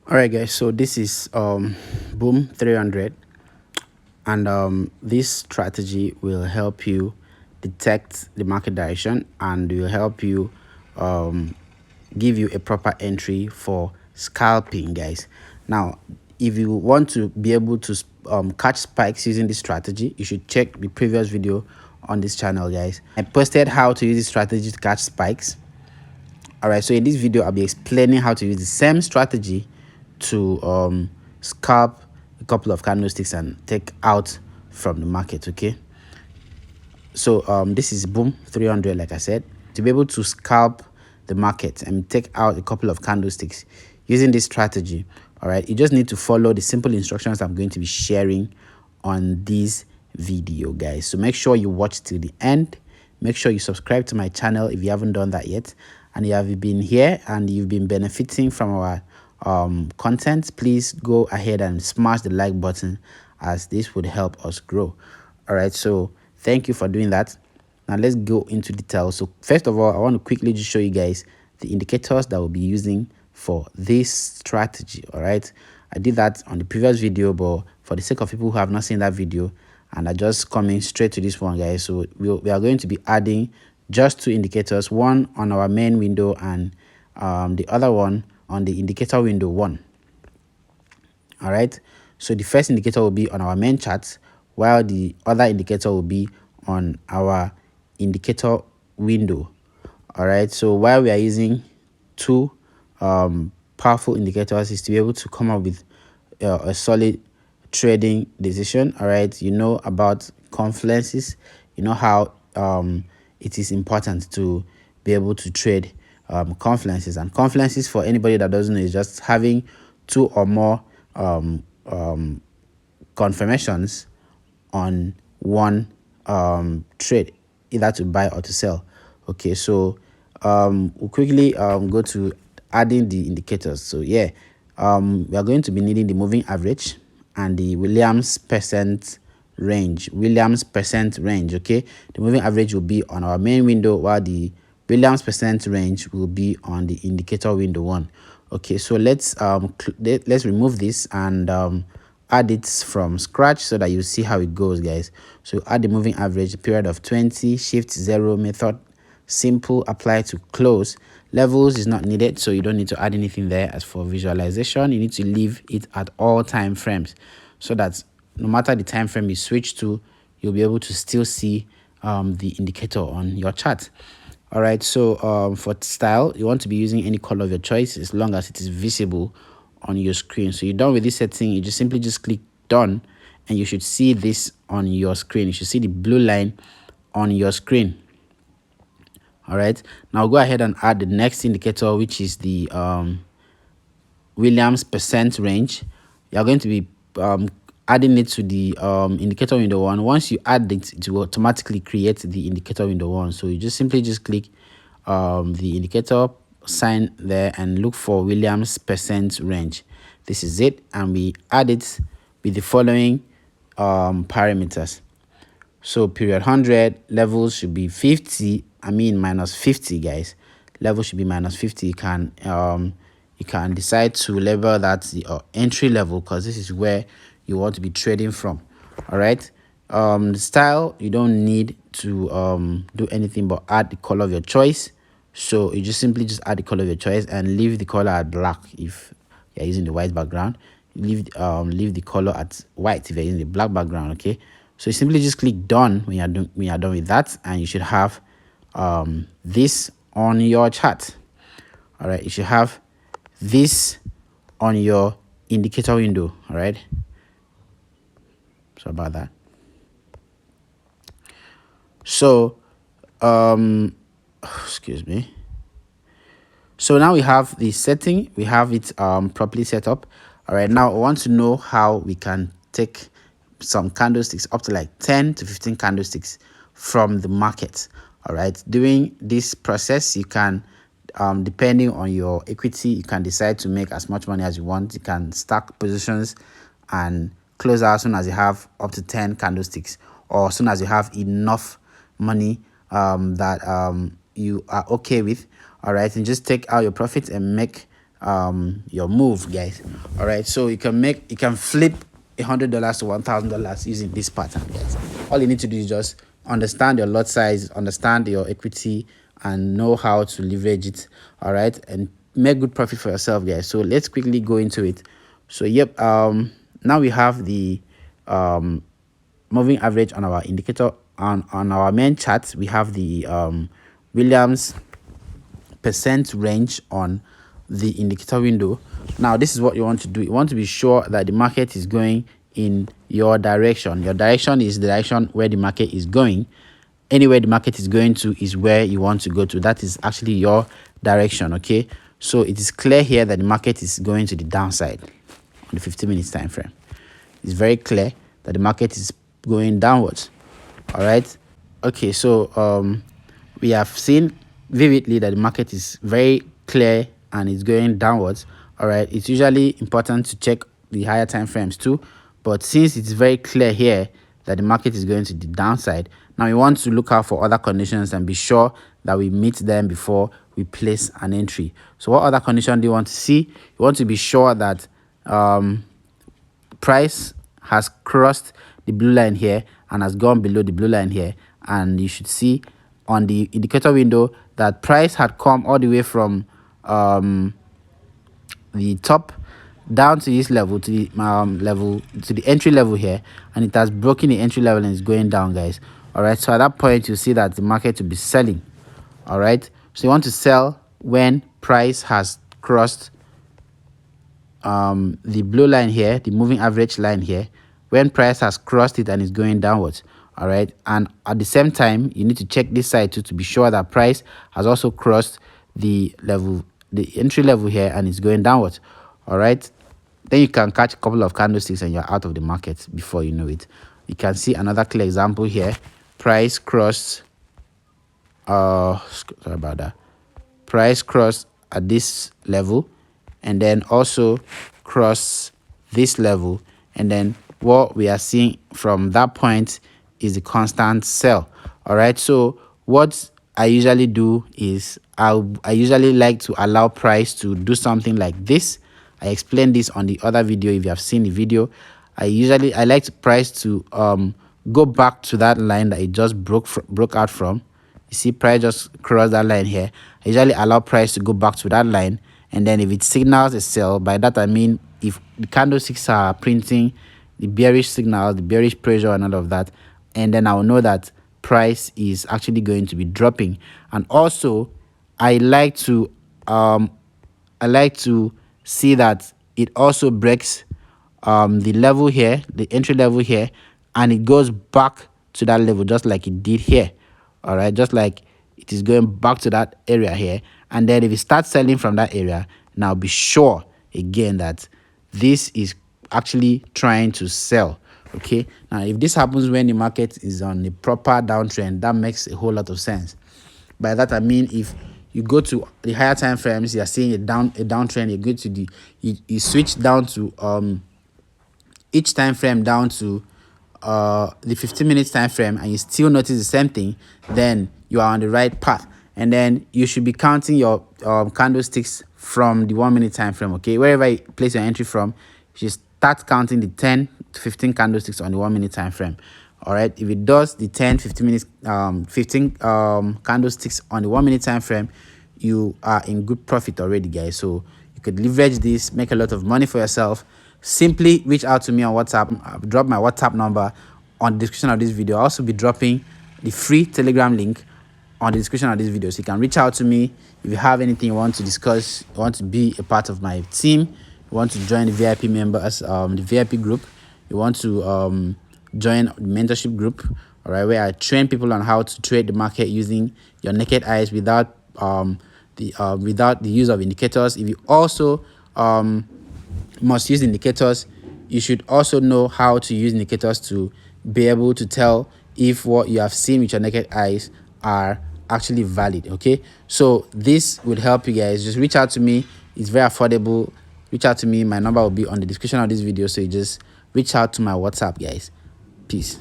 All right, guys, so this is boom 300, and this strategy will help you detect the market direction and will help you give you a proper entry for scalping, guys. Now, if you want to be able to catch spikes using this strategy, you should check the previous video on this channel, guys. I posted how to use this strategy to catch spikes. All right, so in this video I'll be explaining how to use the same strategy to scalp a couple of candlesticks and take out from the market. Okay, so this is boom 300, like I said. To be able to scalp the market and take out a couple of candlesticks using this strategy, all right, you just need to follow the simple instructions I'm going to be sharing on this video, guys. So make sure you watch till the end. Make sure you subscribe to my channel if you haven't done that yet, and you have been here and you've been benefiting from our content, please go ahead and smash the like button, as this would help us grow. All right, so thank you for doing that. Now let's go into details. So first of all, I want to quickly just show you guys the indicators that we'll be using for this strategy. All right, I did that on the previous video, but for the sake of people who have not seen that video and are just coming straight to this one, guys, so we are going to be adding just two indicators, one on our main window and the other one on the indicator window 1. All right, so the first indicator will be on our main chart, while the other indicator will be on our indicator window. All right, so while we are using two powerful indicators, is to be able to come up with a solid trading decision. All right, you know about confluences, you know how it is important to be able to trade confluences. And confluences, for anybody that doesn't know, is just having two or more confirmations on one trade, either to buy or to sell. Okay, so we'll quickly go to adding the indicators. So yeah, we are going to be needing the moving average and the Williams percent range. Okay, the moving average will be on our main window, while the Williams percent range will be on the indicator window 1. Okay, so let's remove this and add it from scratch so that you see how it goes, guys. So add the moving average, period of 20, shift 0 method, simple, apply to close. Levels is not needed, so you don't need to add anything there. As for visualization, you need to leave it at all time frames so that no matter the time frame you switch to, you'll be able to still see the indicator on your chart. All right, so for style, you want to be using any color of your choice as long as it is visible on your screen. So you're done with this setting, you just simply click done, and you should see this on your screen. You should see the blue line on your screen. All right, now go ahead and add the next indicator, which is the Williams percent range. You're going to be adding it to the indicator window 1. Once you add it, it will automatically create the indicator window 1. So you just simply click the indicator sign there and look for Williams percent range. This is it, and we add it with the following parameters. So period 100, levels should be 50, minus 50, guys. Level should be minus 50. You can decide to label that the entry level, because this is where you want to be trading from. All right, the style, you don't need to do anything but add the color of your choice. So you just simply add the color of your choice and leave the color at black if you're using the white background. Leave the color at white if you're using the black background. Okay, so you simply click done when you're done with that, and you should have this on your chart. All right, you should have this on your indicator window. All right, so about that. So excuse me. So now we have the setting, we have it properly set up. All right, now I want to know how we can take some candlesticks, up to like 10 to 15 candlesticks from the market. All right, during this process, you can depending on your equity, you can decide to make as much money as you want. You can stack positions and close out as soon as you have up to 10 candlesticks, or as soon as you have enough money that you are okay with. All right, and just take out your profits and make your move, guys. All right, so you can flip $100 to $1,000 using this pattern, guys. All you need to do is just understand your lot size, understand your equity, and know how to leverage it. All right, and make good profit for yourself, guys. So let's quickly go into it. So yep, now we have the moving average on our indicator. On our main chart, we have the Williams percent range on the indicator window. Now this is what you want to do. You want to be sure that the market is going in your direction. Your direction is the direction where the market is going. Anywhere the market is going to is where you want to go to. That is actually your direction. Okay, so it is clear here that the market is going to the downside on the 15 minutes time frame. It's very clear that the market is going downwards. All right, okay, so we have seen vividly that the market is very clear and it's going downwards. All right, it's usually important to check the higher time frames too, but since it's very clear here that the market is going to the downside, now we want to look out for other conditions and be sure that we meet them before we place an entry. So what other condition do you want to see? You want to be sure that price has crossed the blue line here and has gone below the blue line here, and you should see on the indicator window that price had come all the way from the top down to this level, to the entry level here, and it has broken the entry level and is going down, guys. All right, so at that point you see that the market will be selling. All right, so you want to sell when price has crossed the blue line here, the moving average line here, when price has crossed it and is going downwards. All right, and at the same time you need to check this side too to be sure that price has also crossed the entry level here and is going downwards. All right, then you can catch a couple of candlesticks and you're out of the market before you know it. You can see another clear example here. Price crossed sorry about that. Price crossed at this level and then also cross this level, and then what we are seeing from that point is a constant sell. All right, so what I usually do is I usually like to allow price to do something like this. I explained this on the other video. If you have seen the video, I like price to go back to that line that it just broke out from. You see price just crossed that line here. I usually allow price to go back to that line, and then if it signals a sell, by that I mean if the candlesticks are printing the bearish signals, the bearish pressure and all of that, and then I'll know that price is actually going to be dropping. And also I like to see that it also breaks the level here, the entry level here, and it goes back to that level just like it did here. All right, just like it is going back to that area here, and then if it starts selling from that area, now be sure again that this is actually trying to sell. Okay, now if this happens when the market is on the proper downtrend, that makes a whole lot of sense. By that I mean if you go to the higher time frames, you are seeing a downtrend, you go to you switch down to each time frame down to the 15 minutes time frame, and you still notice the same thing, then you are on the right path. And then you should be counting your candlesticks from the 1 minute time frame. Okay, wherever you place your entry from, you should start counting the 10 to 15 candlesticks on the 1 minute time frame. All right, if it does the 10 15 minutes 15 candlesticks on the 1 minute time frame, you are in good profit already, guys. So you could leverage this, make a lot of money for yourself. Simply reach out to me on WhatsApp. I'll drop my WhatsApp number on the description of this video. I'll also be dropping the free Telegram link on the description of this video, so you can reach out to me if you have anything you want to discuss, you want to be a part of my team, you want to join the VIP members, the VIP group, you want to join the mentorship group, all right, where I train people on how to trade the market using your naked eyes without the use of indicators. If you also must use indicators, you should also know how to use indicators to be able to tell if what you have seen with your naked eyes are actually valid. Okay, so this would help you guys. Just reach out to me, it's very affordable. Reach out to me, my number will be on the description of this video, so you just reach out to my WhatsApp, guys. Peace.